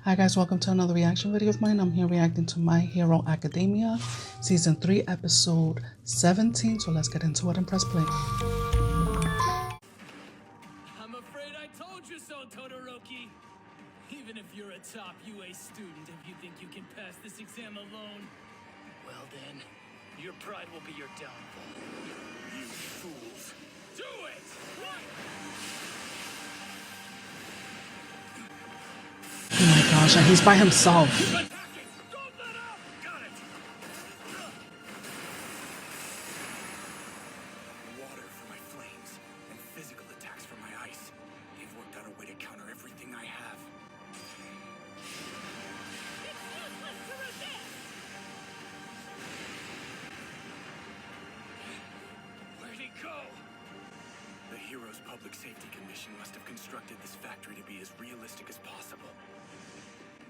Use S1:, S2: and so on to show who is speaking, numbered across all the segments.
S1: Hi guys, welcome to another reaction video of mine. I'm here reacting to My Hero Academia, Season 3, Episode 17. So let's get into it and press play.
S2: I'm afraid I told you so, Todoroki. Even if you're a top UA student, if you think you can pass this exam alone, well then, your pride will be your downfall. You fools. Do it! What?
S1: Oh my gosh, and he's by himself.
S2: Don't let up! Got it! Water for my flames, and physical attacks for my ice. They've worked out a way to counter everything I have. It's useless to resist! Where'd he go? The Heroes Public Safety Commission must have constructed this factory to be as realistic as possible.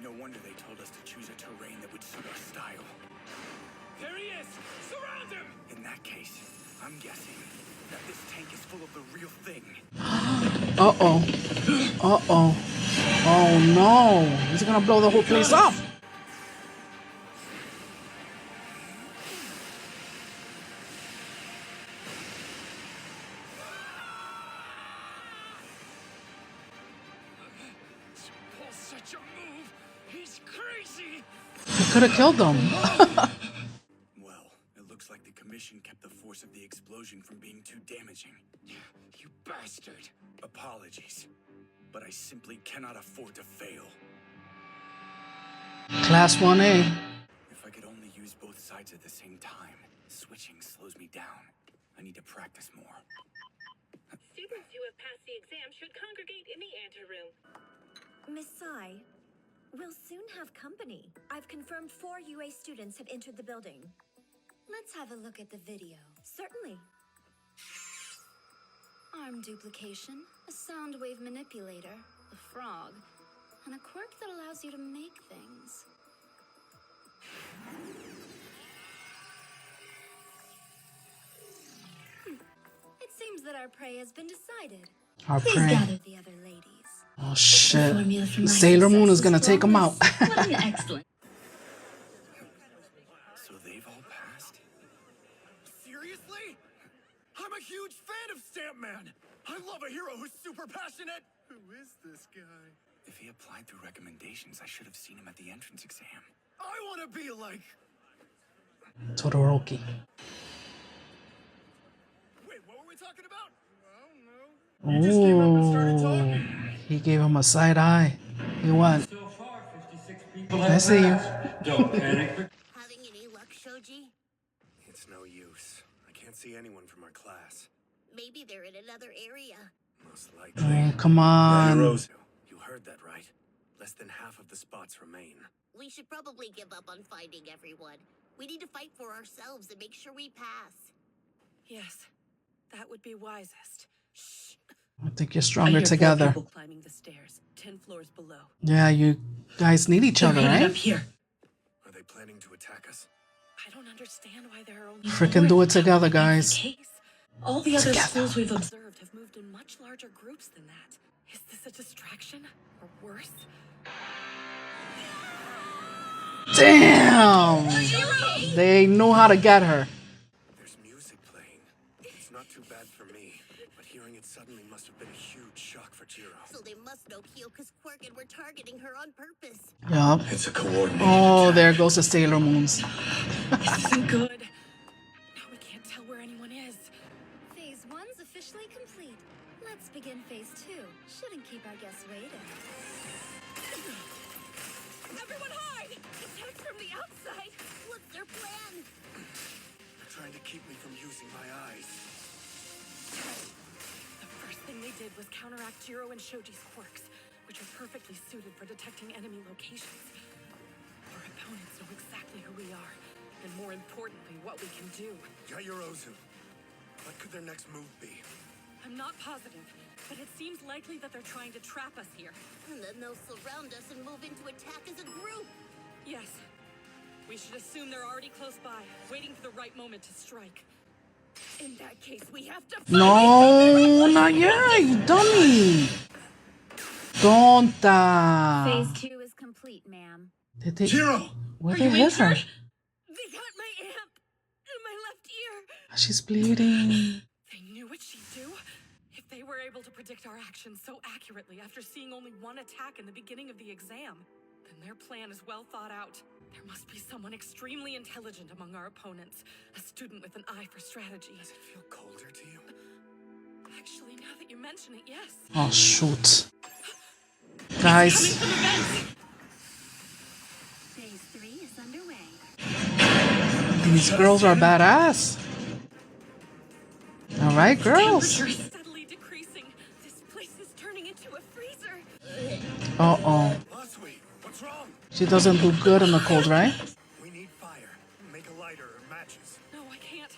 S2: No wonder they told us to choose a terrain that would suit our style. There he is! Surround him! In that case, I'm guessing that this tank is full of the real thing.
S1: Uh-oh. Uh-oh. Oh no. He's gonna blow the whole place up.
S2: Pull such a move! He's crazy!
S1: He could have killed them.
S2: Well, it looks like the commission kept the force of the explosion from being too damaging. You bastard! Apologies, but I simply cannot afford to fail.
S1: Class 1A.
S2: If I could only use both sides at the same time, switching slows me down. I need to practice more.
S3: Students who have passed the exam should congregate in the anteroom.
S4: Miss Sai, we'll soon have company. I've confirmed 4 UA students have entered the building. Let's have a look at the video. Certainly. Arm duplication, a sound wave manipulator, a frog, and a quirk that allows you to make things. It seems that our prey has been decided.
S1: Our
S4: Please
S1: prey.
S4: gather the other ladies.
S1: Oh shit. Sailor Moon is gonna take him out.
S3: What an excellent.
S2: So they've all passed? Seriously? I'm a huge fan of Stampman! I love a hero who's super passionate! Who is this guy? If he applied through recommendations, I should have seen him at the entrance exam. I want to be like...
S1: Todoroki.
S2: Wait, what were we talking about? I don't know.
S1: Oh, he gave him a side eye. He won.
S5: So far, 56 people
S1: I see you.
S5: Don't panic.
S6: Having any luck, Shoji?
S2: It's no use. I can't see anyone from our class.
S6: Maybe they're in another area.
S2: Most likely.
S1: Oh, come on.
S2: You heard that, right? Less than half of the spots remain.
S6: We should probably give up on finding everyone. We need to fight for ourselves and make sure we pass.
S3: Yes, that would be wisest.
S6: Shh.
S1: I think you're
S3: I
S1: stronger
S3: hear 4
S1: together.
S3: people climbing the stairs, 10 floors below.
S1: Yeah, you guys need each other,
S3: They're headed
S1: right?
S3: up here.
S2: Are they planning to attack us?
S3: I don't understand why there are only
S1: Freaking
S3: 4
S1: do
S3: if
S1: it together,
S3: that's the
S1: guys.
S3: case. All the other
S1: Together.
S3: schools we've observed have moved in much larger groups than that. Is this a distraction? Or worse?
S1: Damn! They know how to get her.
S2: There's music playing. It's not too bad for me, but hearing it suddenly must have been a huge shock for Jiro.
S6: So they must know Kyoka's quirk and were targeting her on purpose.
S1: Yup.
S2: It's a coordinated
S1: Oh,
S2: attack.
S1: there goes the Sailor Moons.
S3: This isn't good. Now we can't tell where anyone is.
S4: Phase 1's officially complete. Let's begin phase 2. Shouldn't keep our guests waiting.
S3: Everyone hide! Attacks from the outside!
S6: What's their plan?
S2: They're trying to keep me from using my eyes.
S3: The first thing they did was counteract Jiro and Shoji's quirks, which are perfectly suited for detecting enemy locations. Our opponents know exactly who we are, and more importantly, what we can do.
S2: Yayorozu, what could their next move be?
S3: I'm not positive, but it seems likely that they're trying to trap us here.
S6: And then they'll surround us and move into attack as a group.
S3: Yes. We should assume they're already close by, waiting for the right moment to strike. In that case, we have to fight.
S1: No, not yet, you dummy. Tonta.
S4: Phase 2 is complete.
S1: Did they?
S2: Zero!
S1: Where
S3: Are
S1: they
S3: you
S1: hit her?
S3: injured? They got my amp in my left ear.
S1: She's bleeding.
S3: They knew what she'd do. If they were able to predict our actions so accurately after seeing only one attack in the beginning of the exam, then their plan is well thought out. There must be someone extremely intelligent among our opponents, a student with an eye for strategy.
S2: Does it feel colder to you?
S3: Actually, now that you mention it, yes.
S1: Oh shoot,
S3: Coming
S1: guys!
S3: from the vents.
S4: Phase 3 is underway.
S1: These girls are badass. All right, girls.
S3: Temperature is steadily decreasing. This place is turning into a freezer.
S1: Uh-oh.
S2: Sweet, what's wrong?
S1: She doesn't do good in the cold, right?
S2: We need fire. Make a lighter or matches.
S3: No, I can't.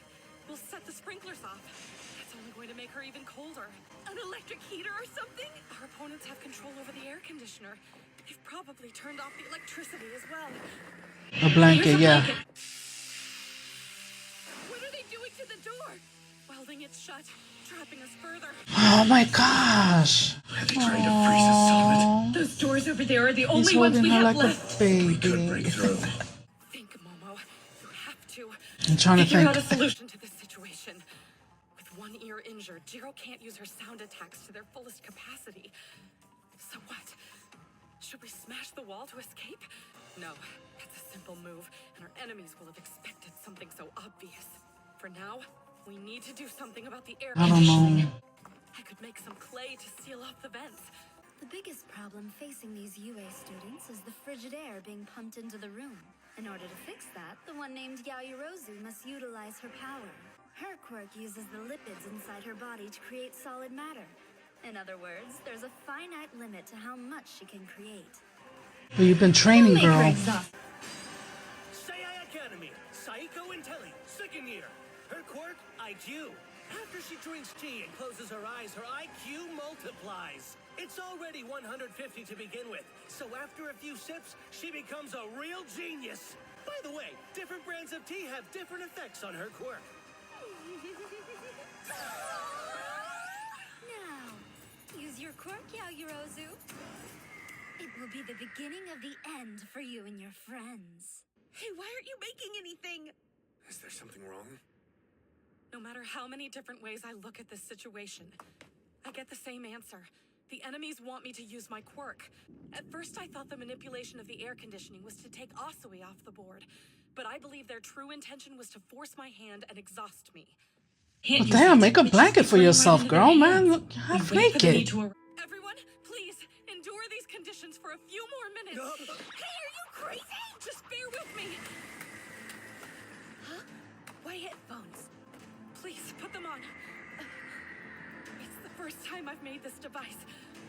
S3: We'll set the sprinklers off. That's only going to make her even colder. An electric heater or something? Our opponents have control over the air conditioner. They've probably turned off the electricity as well.
S1: A blanket,
S3: Here's a
S1: yeah.
S3: blanket. What are they doing to the door? Welding it shut, trapping us further.
S1: Oh my gosh.
S2: Trying to freeze us solid.
S3: Those doors over there are the
S1: He's
S3: only ones
S1: holding
S3: we
S1: her
S3: have
S1: like
S3: left.
S1: a baby.
S2: through.
S3: Think, Momo. You have to
S1: I'm trying to
S3: figure out a
S1: think.
S3: solution to this situation. With one ear injured, Jiro can't use her sound attacks to their fullest capacity. So what? Should we smash the wall to escape? No, that's a simple move, and our enemies will have expected something so obvious. For now, we need to do something about the air
S1: I don't
S3: conditioning.
S1: know.
S3: I could make some clay to seal off the vents.
S4: The biggest problem facing these UA students is the frigid air being pumped into the room. In order to fix that, the one named Yaoyorozu must utilize her power. Her quirk uses the lipids inside her body to create solid matter. In other words, there's a finite limit to how much she can create.
S1: Well, you've been training, girl.
S7: s3-e Academy, Saiko Intelli, second year. Her quirk, IQ. After she drinks tea and closes her eyes, her IQ multiplies. It's already 150 to begin with, so after a few sips, she becomes a real genius. By the way, different brands of tea have different effects on her quirk.
S4: Now, use your quirk, Yaoyorozu. It will be the beginning of the end for you and your friends.
S3: Hey, why aren't you making anything?
S2: Is there something wrong?
S3: No matter how many different ways I look at this situation, I get the same answer. The enemies want me to use my quirk. At first, I thought the manipulation of the air conditioning was to take Asui off the board, but I believe their true intention was to force my hand and exhaust me.
S1: Well, damn, make a blanket for yourself, girl, man. Look, half naked.
S3: Everyone, please, endure these conditions for a few more minutes. Hey, are you crazy? Just bear with me. Huh? Why headphones? Please, put them on. It's the first time I've made this device,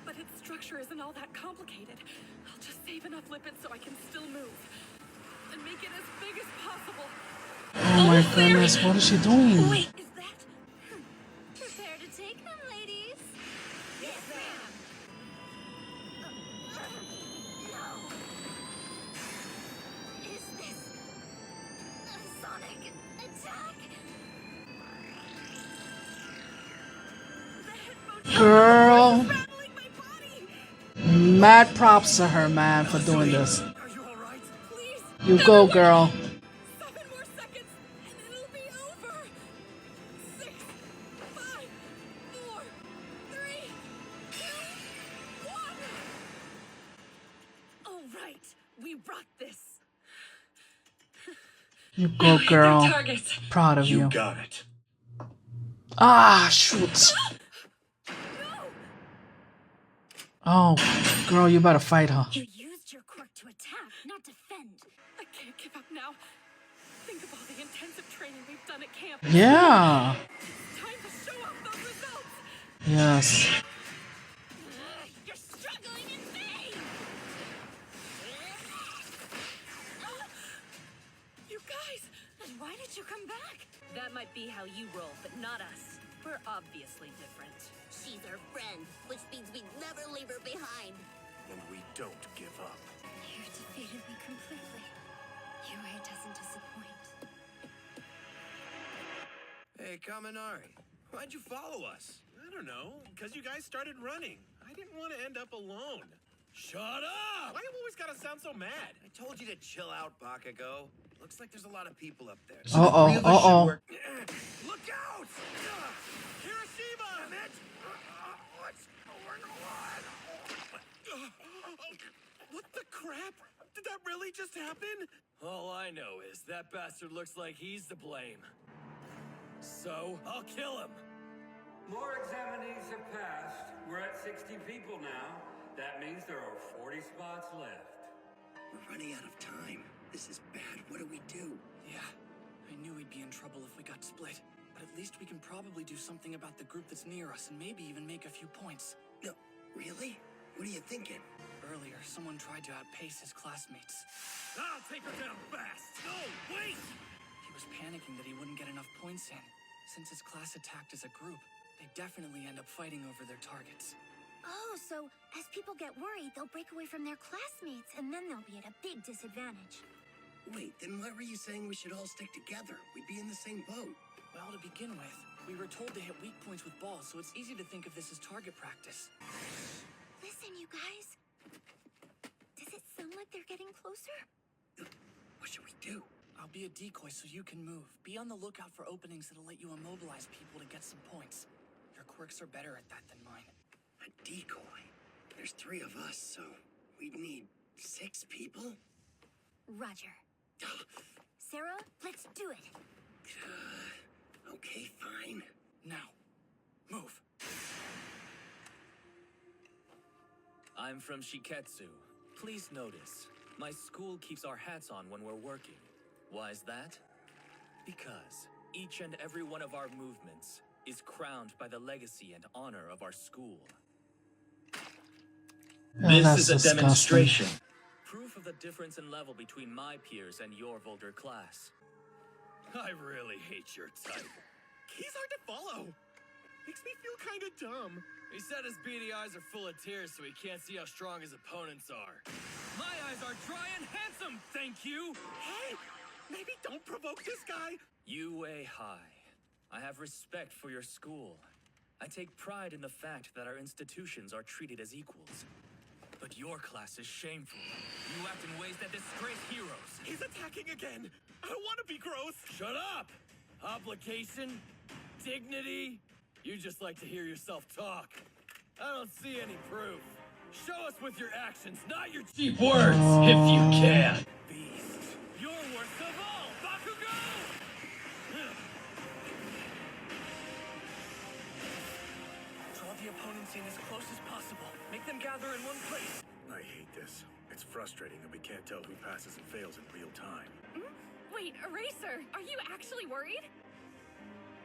S3: but its structure isn't all that complicated. I'll just save enough lipids so I can still move. And make it as big as possible.
S1: Oh my goodness, what is she doing?
S3: Wait, is that?
S4: Prepare to take them, ladies.
S3: Yes, ma'am.
S4: No. Is this a sonic attack?
S3: The headphones
S1: Girl,
S3: rattling my body.
S1: mad props to her, man, for doing this.
S2: Are you alright?
S3: Please.
S1: You go, girl.
S3: 7 more seconds, and it'll be over. 6, 5, 4, 3, 2, 1. All right, we rock this.
S1: You go, girl.
S3: Target.
S1: Proud of you.
S2: Got it.
S1: Ah, shoot. Oh, girl, you better fight her.
S4: You used your quirk to attack, not defend.
S3: I can't give up now. Think of all the intensive training we've done at camp.
S1: Yeah.
S3: It's time to show off those results.
S1: Yes.
S3: You're struggling in vain. You guys,
S4: And why did you come back?
S6: That might be how you roll, but not us. We're obviously different. She's our friend, which means we'd never leave her behind.
S2: And we don't give up.
S4: You defeated me completely. UA doesn't disappoint.
S7: Hey, Kaminari, why'd you follow us?
S8: I don't know, because you guys started running. I didn't want to end up alone.
S7: Shut up!
S8: Why you always gotta sound so mad? I told you to chill out, Bakugo. Looks like there's a lot of people up there. So the three of us should work- Look out! Hiroshima! Damn it! What's going on? What the crap? Did that really just happen?
S7: All I know is that bastard looks like he's to blame. So, I'll kill him.
S5: More examinees have passed. We're at 60 people now. That means there are 40 spots left.
S8: We're running out of time. This is bad. What do we do?
S9: Yeah, I knew we'd be in trouble if we got split. But at least we can probably do something about the group that's near us and maybe even make a few points.
S8: No, really? What are you thinking?
S9: Earlier, someone tried to outpace his classmates.
S7: I'll take her down fast. No, wait!
S9: He was panicking that he wouldn't get enough points in. Since his class attacked as a group, they definitely end up fighting over their targets.
S4: Oh, so as people get worried, they'll break away from their classmates, and then they'll be at a big disadvantage.
S8: Wait, then why were you saying we should all stick together? We'd be in the same boat.
S9: Well, to begin with, we were told to hit weak points with balls, so it's easy to think of this as target practice.
S4: Listen, you guys. Does it sound like they're getting closer?
S8: What should we do?
S9: I'll be a decoy so you can move. Be on the lookout for openings that'll let you immobilize people to get some points. Your quirks are better at that than mine.
S8: A decoy? There's 3 of us, so we'd need 6 people?
S4: Roger. Sarah, let's do it.
S8: Okay, fine.
S9: Now, move.
S10: I'm from Shiketsu. Please notice, my school keeps our hats on when we're working. Why is that? Because each and every one of our movements is crowned by the legacy and honor of our school.
S1: This
S10: is a
S1: disgusting.
S10: demonstration. Proof of the difference in level between my peers and your vulgar class.
S7: I really hate your type. He's hard to follow. Makes me feel kind of dumb. He said his beady eyes are full of tears so he can't see how strong his opponents are. My eyes are dry and handsome, thank you!
S8: Hey, maybe don't provoke this guy.
S10: You weigh high. I have respect for your school. I take pride in the fact that our institutions are treated as equals. But your class is shameful. You act in ways that disgrace heroes.
S7: He's attacking again. I don't want to be gross. Shut up! Obligation? Dignity? You just like to hear yourself talk. I don't see any proof. Show us with your actions, not your cheap words, if you can. Beast. You're worst of all, Bakugo!
S9: Draw the opponents in as close as possible. Make them gather in one place.
S2: I hate this. It's frustrating that we can't tell who passes and fails in real time.
S3: Wait, Eraser, are you actually worried?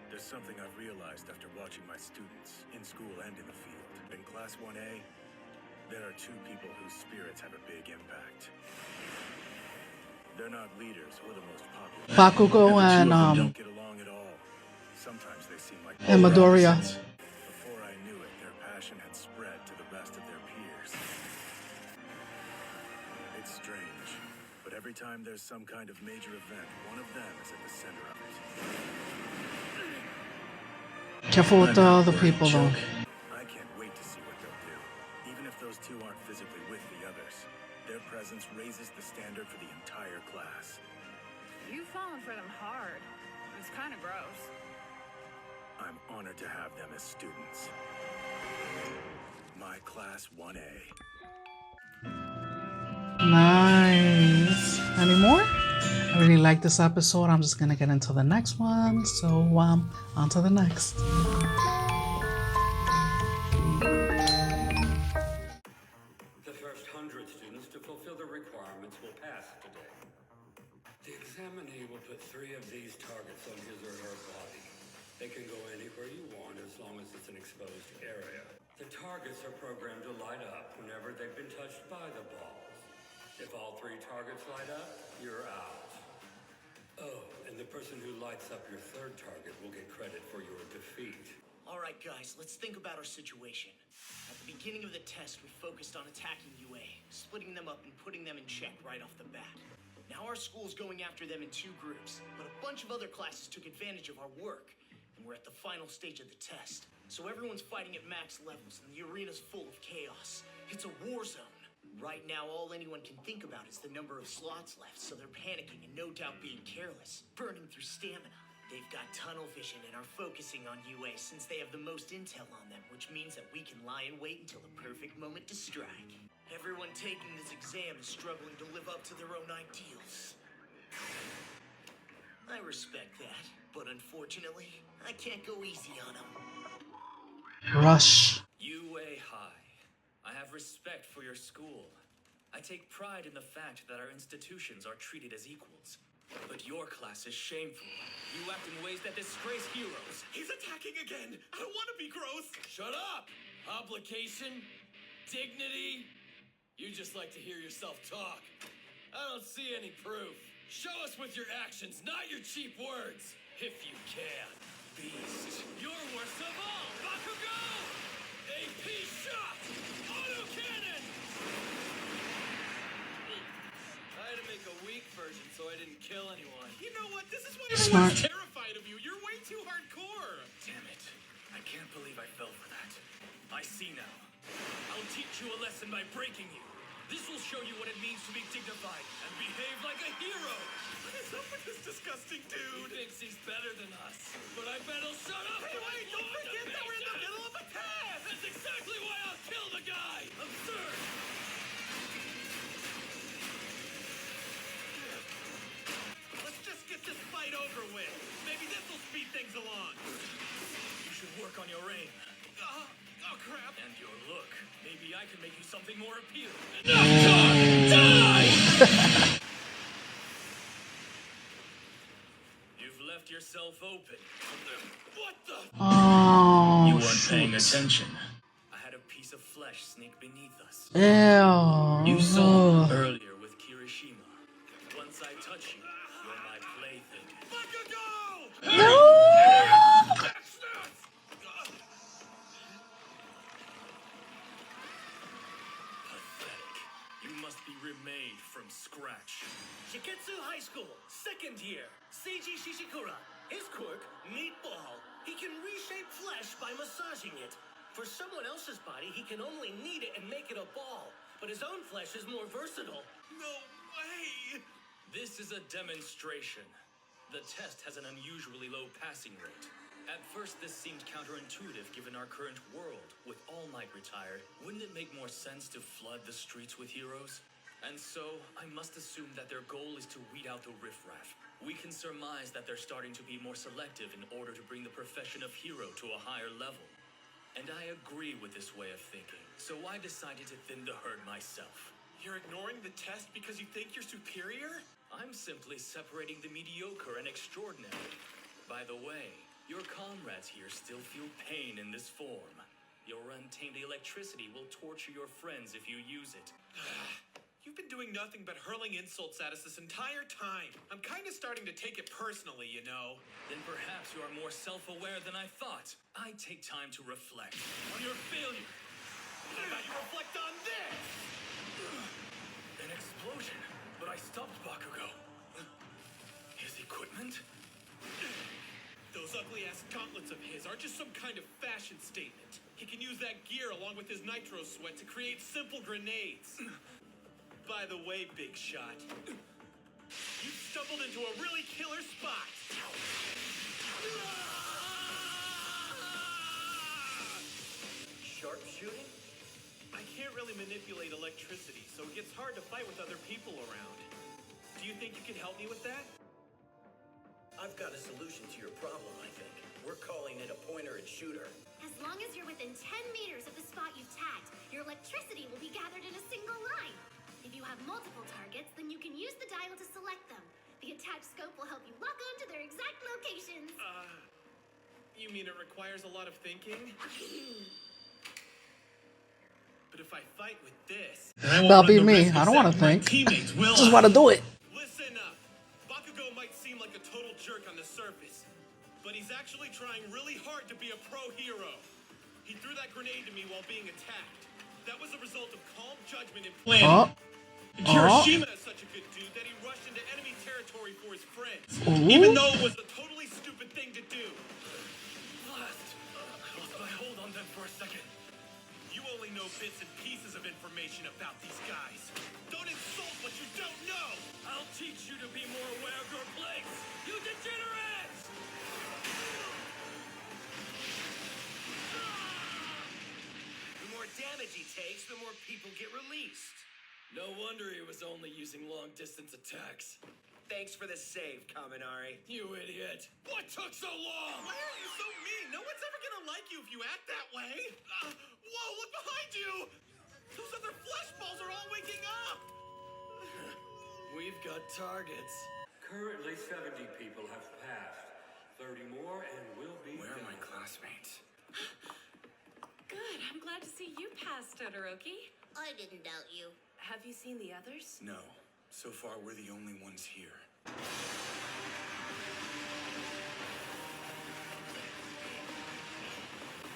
S2: There's something I've realized after watching my students, in school and in the field. In Class 1A, there are 2 people whose spirits have a big impact. They're not leaders or the most popular.
S1: Bakugo and
S2: don't get along at all. Sometimes they seem like
S1: and Midoriya.
S2: Before I knew it, their passion had spread to the rest of their peers. It's strange, but every time there's some kind of major event, one of them is at the center of it.
S1: Careful with the other people though.
S2: I can't wait to see what they'll do. Even if those 2 aren't physically with the others, their presence raises the standard for the entire class.
S3: You've fallen for them hard. It's kind of gross.
S2: I'm honored to have them as students. My Class 1A.
S1: Nice. Any more? I really like this episode. I'm just gonna get into the next one. So on to the next.
S5: The first 100 students to fulfill the requirements will pass today. The examinee will put 3 of these targets on his or her body. They can go anywhere you want as long as it's an exposed area. The targets are programmed to light up whenever they've been touched by the balls. If all 3 targets light up, you're out. Oh, and the person who lights up your 3rd target will get credit for your defeat.
S11: All right, guys, let's think about our situation. At the beginning of the test, we focused on attacking UA, splitting them up and putting them in check right off the bat. Now our school's going after them in 2 groups, but a bunch of other classes took advantage of our work, and we're at the final stage of the test. So everyone's fighting at max levels, and the arena's full of chaos. It's a war zone. Right now, all anyone can think about is the number of slots left, so they're panicking and no doubt being careless, burning through stamina. They've got tunnel vision and are focusing on UA since they have the most intel on them, which means that we can lie in wait until the perfect moment to strike. Everyone taking this exam is struggling to live up to their own ideals. I respect that, but unfortunately, I can't go easy on them.
S1: Rush.
S10: UA High. I have respect for your school. I take pride in the fact that our institutions are treated as equals. But your class is shameful. You act in ways that disgrace heroes.
S7: He's attacking again! I don't want to be gross!
S10: Shut up! Obligation? Dignity? You just like to hear yourself talk. I don't see any proof. Show us with your actions, not your cheap words. If you can. Beast. You're worst of all! Bakugo! AP shot! Auto cannon! I had to make a weak version so I didn't kill anyone.
S7: You know what? This is why
S1: Smart.
S7: everyone's terrified of you. You're way too hardcore.
S10: Damn it. I can't believe I fell for that. I see now. I'll teach you a lesson by breaking you. This will show you what it means to be dignified and behave like a hero.
S7: What is up with this disgusting dude?
S10: He thinks he's better than us, but I bet he'll shut up.
S7: Hey, wait, don't forget that we're in the middle of a test!
S10: That's exactly why I'll kill the guy. Absurd.
S7: Let's just get this fight over with. Maybe this will speed things along.
S10: You should work on your aim.
S7: Oh, crap.
S10: And your look. Maybe I can make you something more appealing.
S7: Die!
S10: You've left yourself open.
S7: What the?
S1: Oh,
S10: You weren't
S1: shoot.
S10: paying attention. I had a piece of flesh sneak beneath us.
S1: Ew.
S10: You saw earlier with Kirishima. Once I touch you, you're my plaything.
S7: Bakugo!
S1: No!
S10: You must be remade from scratch.
S7: Shiketsu High School, second year, Seiji Shishikura. His quirk, Meatball. He can reshape flesh by massaging it. For someone else's body, he can only knead it and make it a ball. But his own flesh is more versatile.
S10: No way! This is a demonstration. The test has an unusually low passing rate. At first, this seemed counterintuitive given our current world. With All Might retired, wouldn't it make more sense to flood the streets with heroes? And so, I must assume that their goal is to weed out the riffraff. We can surmise that they're starting to be more selective in order to bring the profession of hero to a higher level. And I agree with this way of thinking, so I decided to thin the herd myself.
S7: You're ignoring the test because you think you're superior?
S10: I'm simply separating the mediocre and extraordinary. By the way, your comrades here still feel pain in this form. Your untamed electricity will torture your friends if you use it.
S7: You've been doing nothing but hurling insults at us this entire time. I'm kind of starting to take it personally, you know.
S10: Then perhaps you are more self-aware than I thought. I take time to reflect on your failure.
S7: How about you reflect on this?
S10: An explosion, but I stopped Bakugo. His equipment?
S7: Those ugly-ass gauntlets of his aren't just some kind of fashion statement. He can use that gear along with his nitro sweat to create simple grenades. By the way, Big Shot, you stumbled into a really killer spot.
S10: Sharpshooting?
S7: I can't really manipulate electricity, so it gets hard to fight with other people around. Do you think you can help me with that?
S11: I've got a solution to your problem, I think. We're calling it a pointer and shooter.
S4: As long as you're within 10 meters of the spot you've tagged, your electricity will be gathered in a single line. If you have multiple targets, then you can use the dial to select them. The attack scope will help you lock on to their exact locations.
S7: You mean it requires a lot of thinking? But if I fight with this...
S1: That'll be me. I don't want to think. Just want to do it.
S7: Listen up. Bakugo might seem like a total jerk on the surface, but he's actually trying really hard to be a pro hero. He threw that grenade to me while being attacked. That was a result of calm judgment and planning. Kirishima is such a good dude that he rushed into enemy territory for his friends, even though it was a totally stupid thing to do.
S10: Blast! I lost my hold on them for a second.
S7: You only know bits and pieces of information about these guys. Don't insult what you don't know!
S10: I'll teach you to be more aware of your place, you degenerates!
S7: The more damage he takes, the more people get released.
S10: No wonder he was only using long-distance attacks.
S7: Thanks for the save, Kaminari.
S10: You idiot!
S7: What took so long? Why are you so mean? No one's ever gonna like you if you act that way. Whoa, look behind you! Those other flesh balls are all waking up!
S10: We've got targets.
S5: Currently, 70 people have passed. 30 more and will be
S2: Where are
S5: done.
S2: my classmates?
S3: Good. I'm glad to see you pass, Todoroki.
S6: I didn't doubt you.
S3: Have you seen the others?
S2: No. So far, we're the only ones here.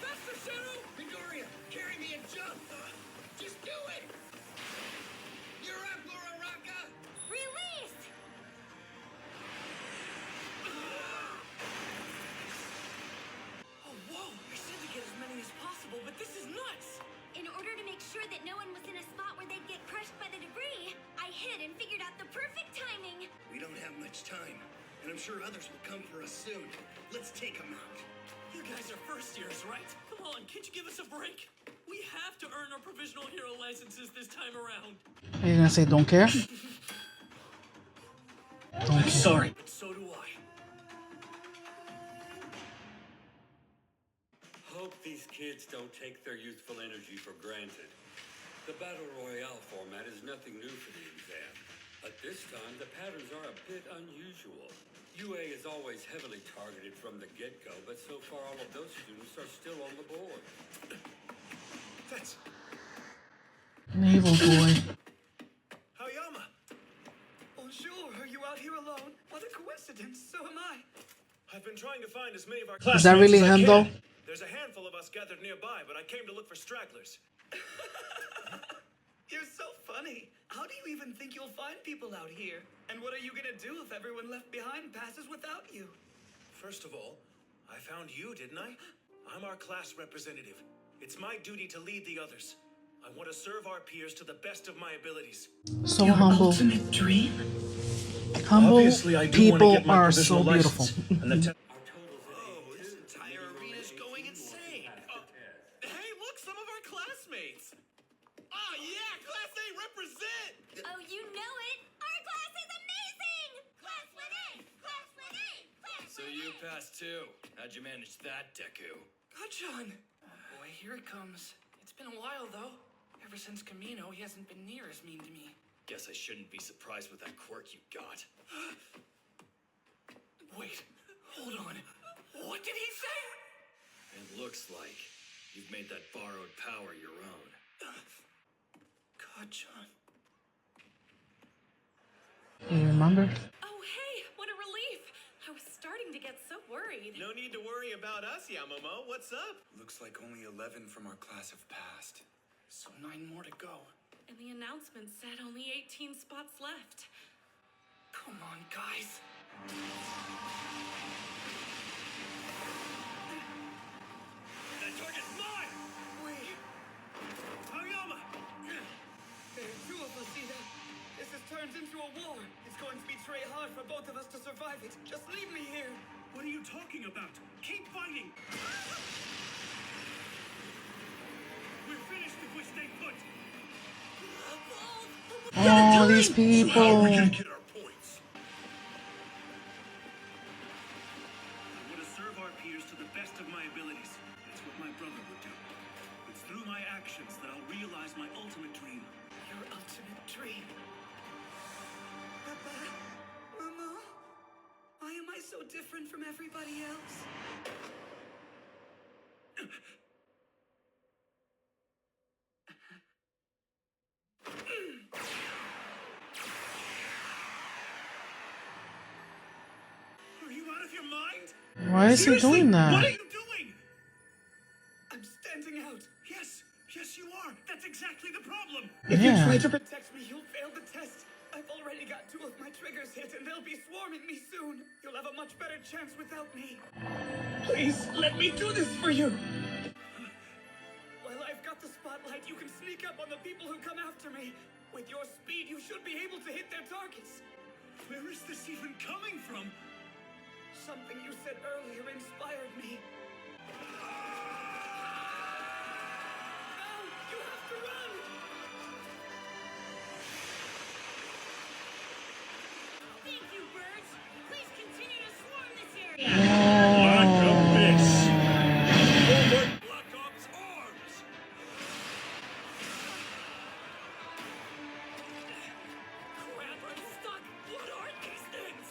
S7: Faster, Shadow! Midoriya, carry me and jump! Just do it! You're up, Uraraka!
S4: Release!
S9: Oh, whoa! I said to get as many as possible, but this is nuts!
S4: In order to make sure that no one was in a spot where they'd get crushed by the debris, I hid and figured out the perfect timing.
S8: We don't have much time, and I'm sure others will come for us soon. Let's take them out.
S10: You guys are first years, right? Come on, can't you give us a break? We have to earn our provisional hero licenses this time around.
S1: Are you gonna say don't care?
S7: I'm sorry, but so do I.
S5: Hope these kids don't take their youthful energy for granted. The Battle Royale format is nothing new for the exam. But this time, the patterns are a bit unusual. UA is always heavily targeted from the get-go, but so far all of those students are still on the board.
S7: That's
S1: Naval boy.
S7: Hayama!
S9: Bonjour, are you out here alone? What a coincidence, so am I.
S7: I've been trying to find as many of our
S1: Is
S7: classmates
S1: that really
S7: as I
S1: him
S7: can.
S1: though?
S7: There's a handful of us gathered nearby, but I came to look for stragglers.
S9: You're so funny. How do you even think you'll find people out here? And what are you gonna do if everyone left behind passes without you?
S7: First of all, I found you, didn't I? I'm our class representative. It's my duty to lead the others. I want to serve our peers to the best of my abilities.
S1: So humble.
S11: Ultimate dream?
S1: Humble
S7: Obviously, I do want to
S1: people
S7: get my
S1: are so
S7: provisional
S1: beautiful.
S7: license. And the
S5: Our totals at
S8: Oh, this entire arena's going insane.
S7: Hey, look, some of our classmates. Oh, yeah, Class A represent!
S4: Oh, you know it! Our class is amazing! Class with A! Class with A! Class
S10: So you passed too. How'd you manage that, Deku?
S9: Gachan! Boy, here it comes. It's been a while, though. Ever since Kamino, he hasn't been near as mean to me.
S10: Guess I shouldn't be surprised with that quirk you got.
S9: Wait, hold on. What did he say?
S10: It looks like you've made that borrowed power your own.
S9: Gachan.
S1: You remember?
S3: Oh, hey, what a relief. I was starting to get so worried.
S7: No need to worry about us, Yamamoto. What's up?
S2: Looks like only 11 from our class have passed.
S9: So 9 more to go.
S3: And the announcement said only 18 spots left.
S9: Come on, guys.
S7: That target's mine!
S9: Wait.
S7: Hayama!
S9: There are 2 of us, Ida. This has turned into a war. It's going to be very hard for both of us to survive it. Just leave me here.
S7: What are you talking about? Keep fighting! We're finished if we stay put!
S1: Oh, these people.
S7: Get our points. I want to serve our peers to the best of my abilities. That's what my brother would do. It's through my actions that I'll realize my ultimate dream.
S9: Your ultimate dream. Papa, Mama, why am I so different from everybody else?
S7: Are you out of your mind?
S1: Why is he
S7: Seriously,
S1: doing
S7: What are
S1: that?
S7: you doing?
S9: I'm standing out.
S7: Yes, yes you are. That's exactly the problem.
S1: Yeah.
S9: Try to protect me, you'll fail the test. I've already got 2 of my triggers hit, and they'll be swarming me soon. You'll have a much better chance without me.
S7: Please, let me do this for you.
S9: Well, I've got the spot
S7: up on the people who come after me. With your speed, you should be able to hit their targets.
S2: Where is this even coming from?
S7: Something you said earlier inspired me. No! You have to run!
S6: Thank you, birds. Please continue to swarm this area.
S2: Lack of this. Over Black Ops arms.
S7: Crap, I'm stuck! What are these things?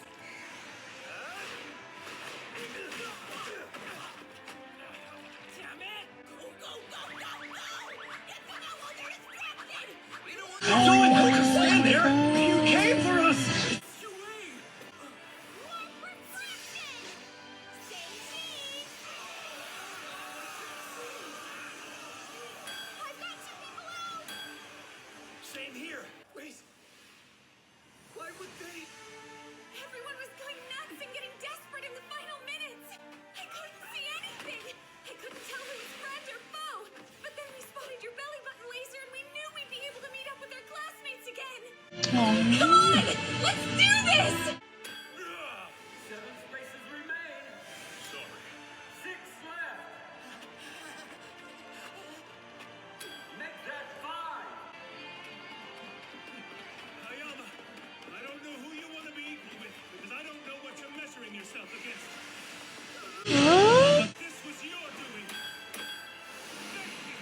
S7: Damn it!
S6: Go, go, go, go, go! Get them out while they're distracted!
S2: You know what? Don't just stand there. You came for us.
S6: More reflection! Stay cheap! I've got two people out!
S7: Same here. Wait. Why would they?
S3: Everyone was going nuts and getting desperate in the final minutes. I couldn't see anything. I couldn't tell who was friend or foe. But then we spotted your belly button laser and we knew we'd be able to meet up with our classmates again. Come on! Let's do this!
S5: 7 spaces remain.
S2: Sorry.
S5: 6 left. Make that 5.
S2: Ayama, I don't know who you want to be equal with, because I don't know what you're measuring yourself against. But this was your doing. Thank you.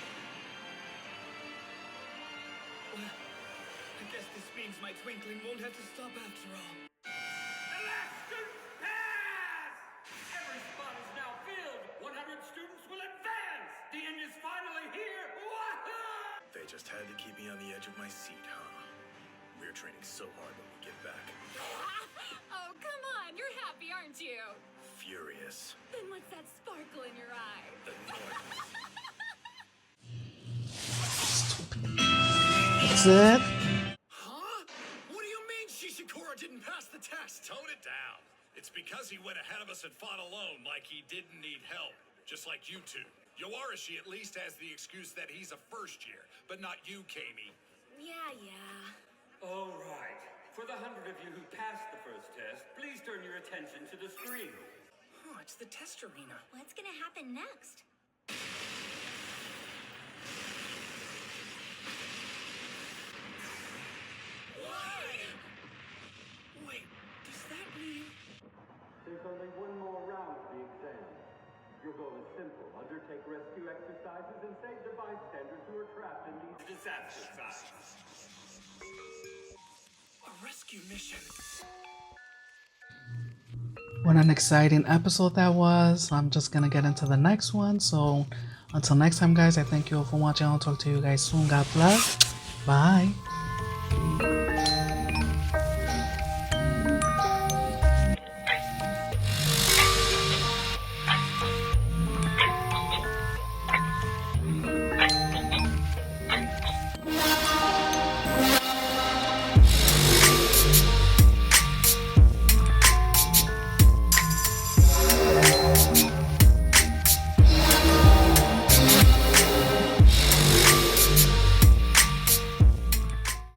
S7: Well, I guess this means my twinkling won't have to stop after all.
S5: Elastic pass! Every spot is now filled. 100 students will advance. The end is finally here. Wahoo!
S8: They just had to keep me on the edge of my seat, huh? We're training so hard when we get back.
S3: Oh, come on. You're happy, aren't you?
S8: Furious.
S3: Then what's that sparkle in your eye?
S8: Annoyed.
S1: That's it.
S8: Huh? What do you mean Shishikura didn't pass the test? Tone it down. It's because he went ahead of us and fought alone like he didn't need help. Just like you two. Yoarashi at least has the excuse that he's a first year, but not you, Kami.
S3: Yeah.
S5: All right. For the 100 of you who passed the first test, please turn your attention to the screen.
S7: Oh, it's the test arena.
S4: What's gonna happen next?
S7: Wait, does that mean...
S5: There's only one more round of the exam. Your goal is simple. Undertake rescue exercises and save the bystanders who are trapped in these disaster sites.
S7: A rescue mission.
S1: What an exciting episode that was. I'm just gonna get into the next one. So until next time, guys, I thank you all for watching. I'll talk to you guys soon. God bless. Bye.